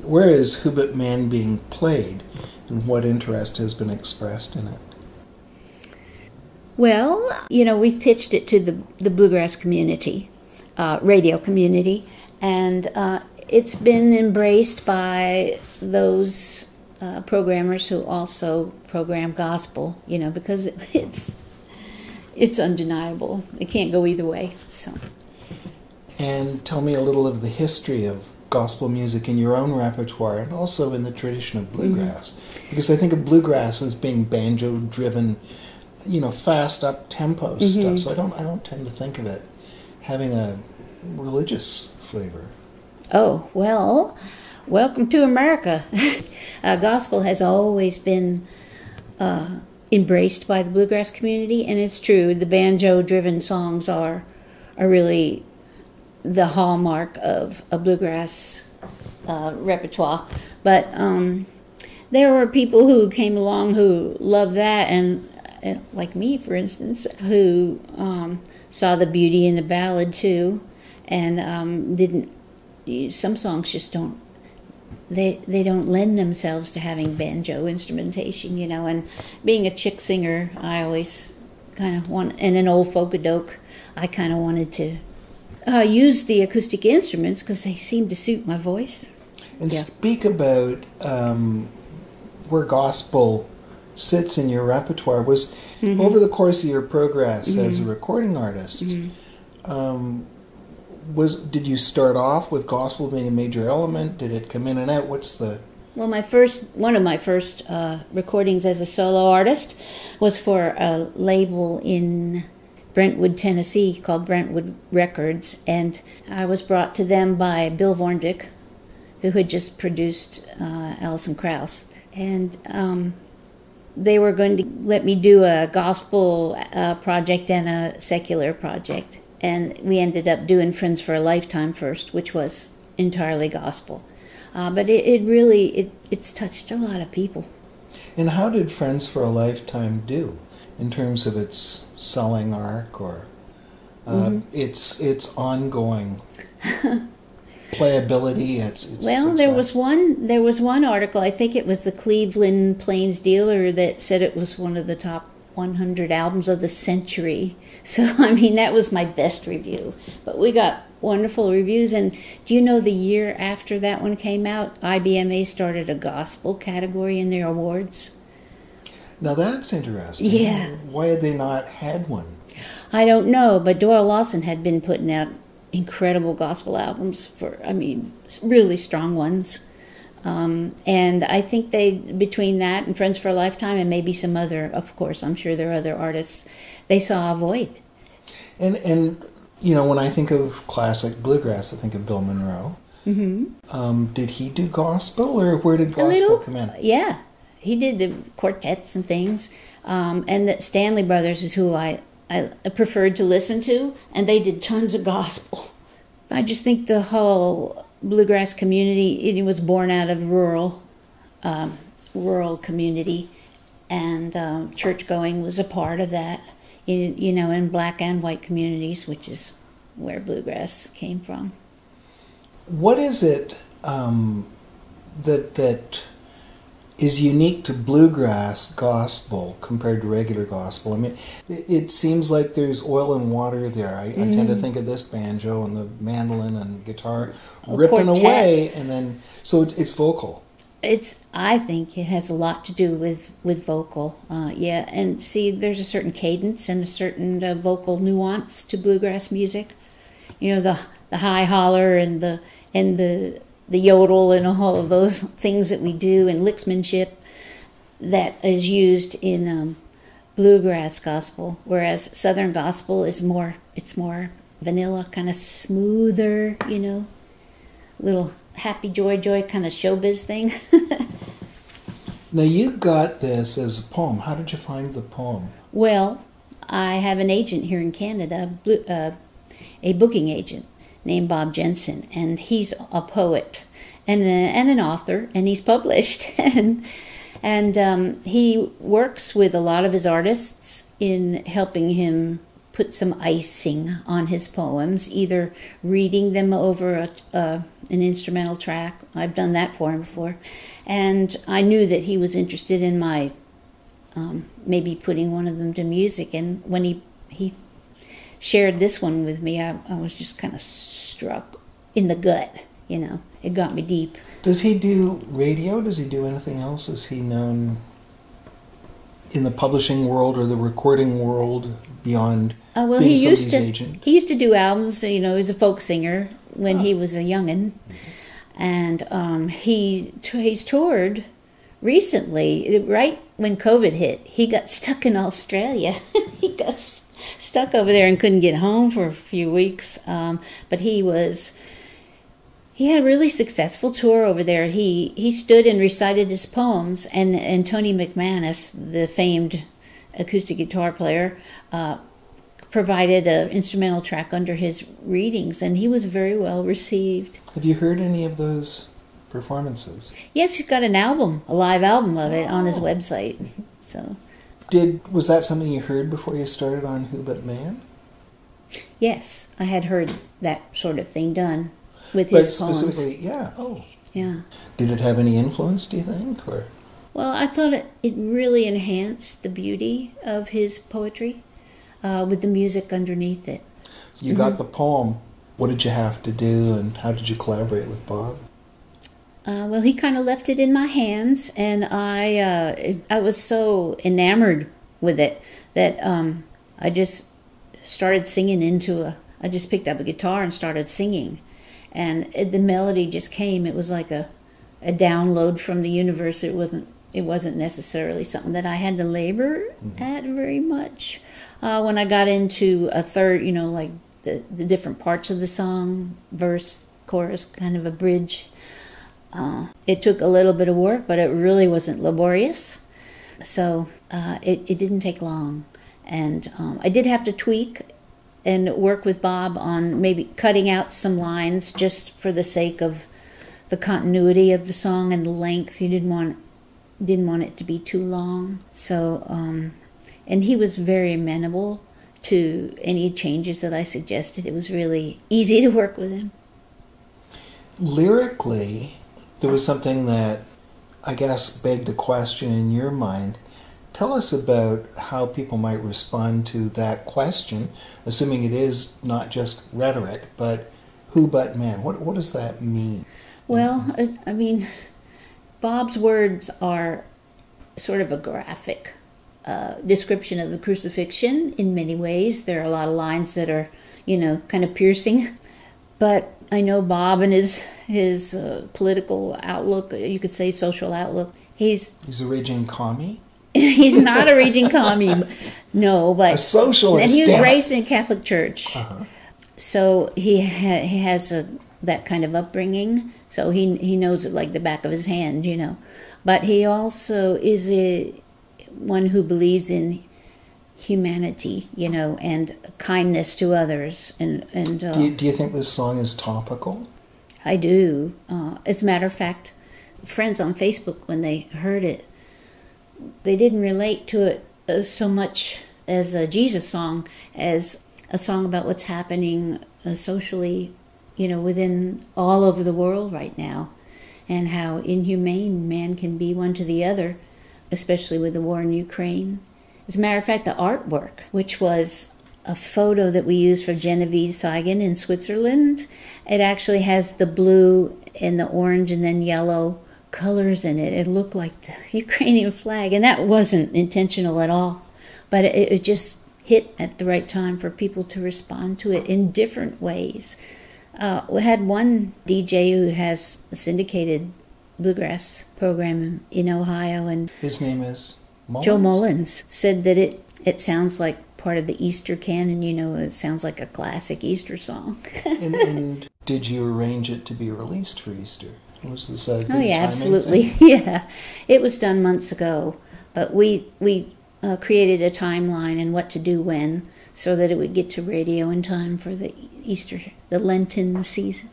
Where is Who But Man being played, and what interest has been expressed in it? Well, we've pitched it to the bluegrass community, radio community, and it's been embraced by those programmers who also program gospel, because it's undeniable. It can't go either way. So. And tell me a little of the history of gospel music in your own repertoire and also in the tradition of bluegrass. Because I think of bluegrass as being banjo-driven, fast up-tempo stuff. So I don't tend to think of it having a religious flavor. Oh, well, welcome to America. Gospel has always been embraced by the bluegrass community, and it's true, the banjo-driven songs are really the hallmark of a bluegrass repertoire. But there were people who came along who loved that, and like me, for instance, who saw the beauty in the ballad too, and some songs just don't, they don't lend themselves to having banjo instrumentation, and being a chick singer, I always kind of and an old folkadoke, I kind of wanted to use the acoustic instruments because they seem to suit my voice. And speak about where gospel sits in your repertoire. Was over the course of your progress as a recording artist, did you start off with gospel being a major element? Did it come in and out? Well, one of my first recordings as a solo artist was for a label in Brentwood, Tennessee, called Brentwood Records, and I was brought to them by Bill Vorndick, who had just produced Alison Krauss, and they were going to let me do a gospel project and a secular project, and we ended up doing Friends for a Lifetime first, which was entirely gospel, but it's touched a lot of people. And how did Friends for a Lifetime do in terms of its selling arc or its ongoing playability? Well, success? There was one article, I think it was the Cleveland Plains Dealer, that said it was one of the top 100 albums of the century. So, that was my best review. But we got wonderful reviews, and do you know the year after that one came out, IBMA started a gospel category in their awards? Now that's interesting. Yeah. Why had they not had one? I don't know, but Doyle Lawson had been putting out incredible gospel albums really strong ones. And I think between that and Friends for a Lifetime and maybe some other, of course, I'm sure there are other artists, they saw a void. And when I think of classic bluegrass, I think of Bill Monroe. Did he do gospel, or where did gospel come in? Yeah. He did the quartets and things, and the Stanley Brothers is who I preferred to listen to, and they did tons of gospel. I just think the whole bluegrass community, it was born out of rural community, and church going was a part of that, in black and white communities, which is where bluegrass came from. What is it that is unique to bluegrass gospel compared to regular gospel? It seems like there's oil and water there. I tend to think of this banjo and the mandolin and guitar ripping away, and then so it's vocal. I think it has a lot to do with vocal, and see, there's a certain cadence and a certain vocal nuance to bluegrass music. The high holler and the yodel and all of those things that we do, and licksmanship that is used in bluegrass gospel, whereas Southern gospel is more vanilla, kind of smoother, little happy joy kind of showbiz thing. Now you got this as a poem. How did you find the poem? Well, I have an agent here in Canada, a booking agent named Bob Jensen, and he's a poet and an author, and he's published, and he works with a lot of his artists in helping him put some icing on his poems, either reading them over an instrumental track. I've done that for him before. And I knew that he was interested in my maybe putting one of them to music. And when he shared this one with me, I was just kind of struck in the gut, you know. It got me deep. Does he do radio? Does he do anything else? Is he known in the publishing world or the recording world beyond being somebody's agent? He used to do albums. You know, he was a folk singer when he was a youngin'. And he's toured recently, right when COVID hit. He got stuck in Australia. He got stuck over there and couldn't get home for a few weeks. But he had a really successful tour over there. He stood and recited his poems, and Tony McManus, the famed acoustic guitar player, provided an instrumental track under his readings, and he was very well received. Have you heard any of those performances? Yes, he's got an album, a live album of it on his website. So, was that something you heard before you started on Who But Man? Yes, I had heard that sort of thing done with his poems. Specifically, yeah. Oh, yeah. Did it have any influence, do you think, or? Well, I thought it really enhanced the beauty of his poetry. With the music underneath it. So you got the poem. What did you have to do, and how did you collaborate with Bob? Well, he kind of left it in my hands, and I was so enamored with it that I just started singing I just picked up a guitar and started singing. And the melody just came. It was like a download from the universe. It wasn't necessarily something that I had to labor at very much. When I got into a third, you know, like the different parts of the song, verse, chorus, kind of a bridge, it took a little bit of work, but it really wasn't laborious. So it didn't take long. And I did have to tweak and work with Bob on maybe cutting out some lines just for the sake of the continuity of the song and the length. You didn't want it to be too long. So... and he was very amenable to any changes that I suggested. It was really easy to work with him. Lyrically, there was something that I guess begged a question in your mind. Tell us about how people might respond to that question, assuming it is not just rhetoric, but who but man? What does that mean? Well, I mean, Bob's words are sort of a graphic description of the crucifixion in many ways. There are a lot of lines that are, you know, kind of piercing. But I know Bob and his political outlook, you could say social outlook. He's a raging commie? He's not a raging commie, no, but... A socialist, and he was raised in a Catholic church. Uh-huh. So he has that kind of upbringing, so he knows it like the back of his hand, you know. But he also is one who believes in humanity, you know, and kindness to others. And do you think this song is topical? I do. As a matter of fact, friends on Facebook, when they heard it, they didn't relate to it so much as a Jesus song as a song about what's happening socially, you know, within all over the world right now, and how inhumane man can be one to the other, especially with the war in Ukraine. As a matter of fact, the artwork, which was a photo that we used for Genevieve Saigon in Switzerland, it actually has the blue and the orange and then yellow colors in it. It looked like the Ukrainian flag, and that wasn't intentional at all. But it just hit at the right time for people to respond to it in different ways. We had one DJ who has a syndicated bluegrass program in Ohio, and his name is Mullins? Joe Mullins, said that it sounds like part of the Easter canon. You know, it sounds like a classic Easter song. and did you arrange it to be released for Easter? Was this a good Oh yeah, timing absolutely. thing? Yeah, it was done months ago, but we created a timeline and what to do when, so that it would get to radio in time for the Easter, the Lenten season.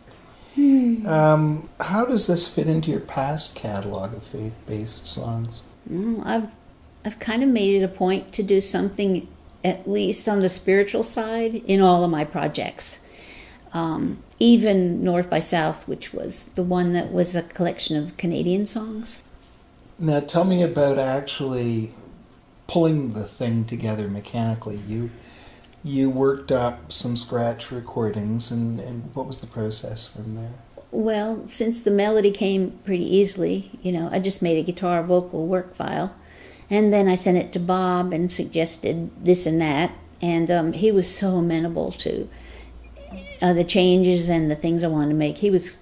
How does this fit into your past catalog of faith-based songs? I've kind of made it a point to do something at least on the spiritual side, in all of my projects. Even North by South, which was the one that was a collection of Canadian songs. Now tell me about actually pulling the thing together mechanically. You worked up some scratch recordings, and what was the process from there? Well, since the melody came pretty easily, I just made a guitar vocal work file. And then I sent it to Bob and suggested this and that. And he was so amenable to the changes and the things I wanted to make. He was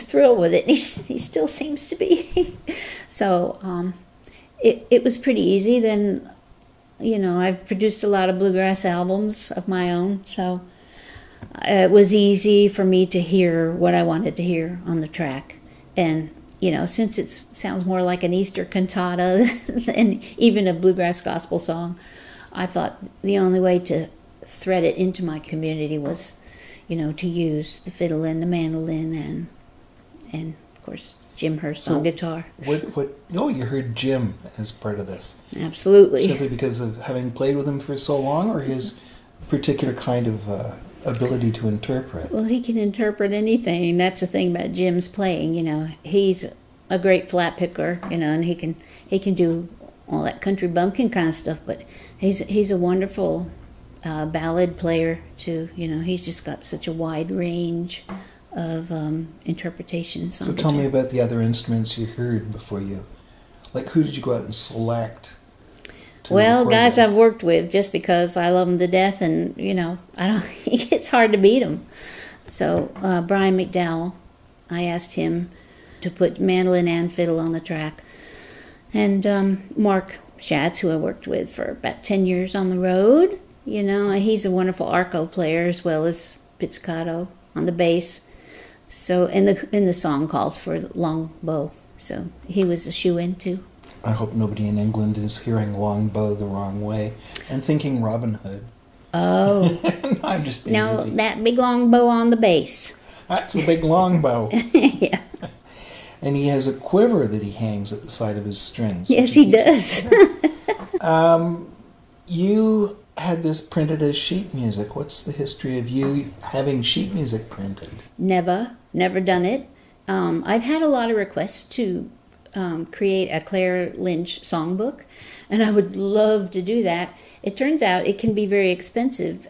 thrilled with it. And he still seems to be. So it was pretty easy. Then, I've produced a lot of bluegrass albums of my own. So it was easy for me to hear what I wanted to hear on the track. And since it sounds more like an Easter cantata than even a bluegrass gospel song, I thought the only way to thread it into my community was, to use the fiddle and the mandolin and of course, Jim Hurst on guitar. Oh, you heard Jim as part of this. Absolutely. Simply because of having played with him for so long, or his particular kind of ability to interpret? Well, he can interpret anything. That's the thing about Jim's playing. He's a great flat picker. And he can do all that country bumpkin kind of stuff. But he's a wonderful ballad player too. He's just got such a wide range of interpretations. So tell me about the other instruments you heard before you. Like, who did you go out and select? Well, guys I've worked with, just because I love them to death, and I don't. It's hard to beat them. So Brian McDowell, I asked him to put mandolin and fiddle on the track, and Mark Schatz, who I worked with for about 10 years on the road. He's a wonderful arco player as well as pizzicato on the bass. So and the song calls for long bow, so he was a shoe-in too. I hope nobody in England is hearing long bow the wrong way and thinking Robin Hood. Oh. I'm just being No, easy. that big long bow on the bass. That's the big long bow. Yeah. And he has a quiver that he hangs at the side of his strings. Yes, he does. You had this printed as sheet music. What's the history of you having sheet music printed? Never done it. I've had a lot of requests to create a Claire Lynch songbook, and I would love to do that. It turns out it can be very expensive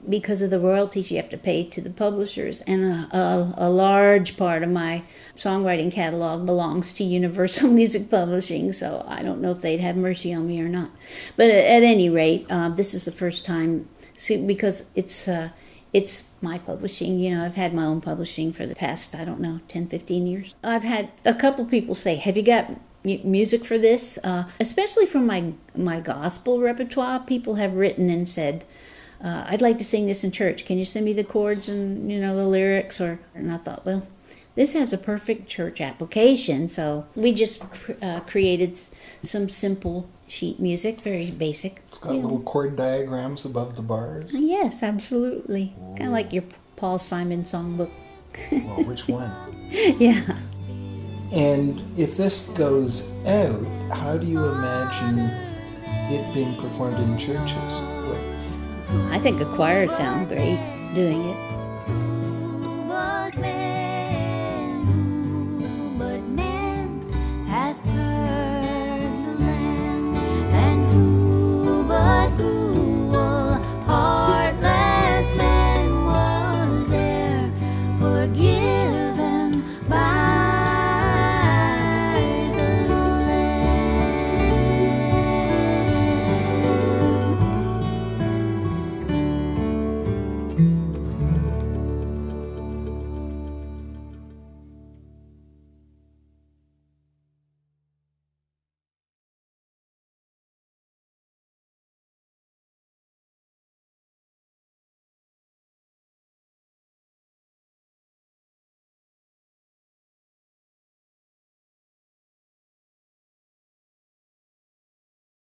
because of the royalties you have to pay to the publishers, and a large part of my songwriting catalog belongs to Universal Music Publishing, so I don't know if they'd have mercy on me or not. But at any rate, this is the first time, because it's my publishing. I've had my own publishing for the past, 10, 15 years. I've had a couple people say, have you got music for this? Especially from my gospel repertoire, people have written and said, I'd like to sing this in church. Can you send me the chords and, the lyrics? And I thought, well, this has a perfect church application. So we just created some simple sheet music, very basic. It's got little chord diagrams above the bars. Yes, absolutely. Kind of like your Paul Simon songbook. Well, which one? Yeah. And if this goes out, how do you imagine it being performed in churches? I think a choir sounds great doing it.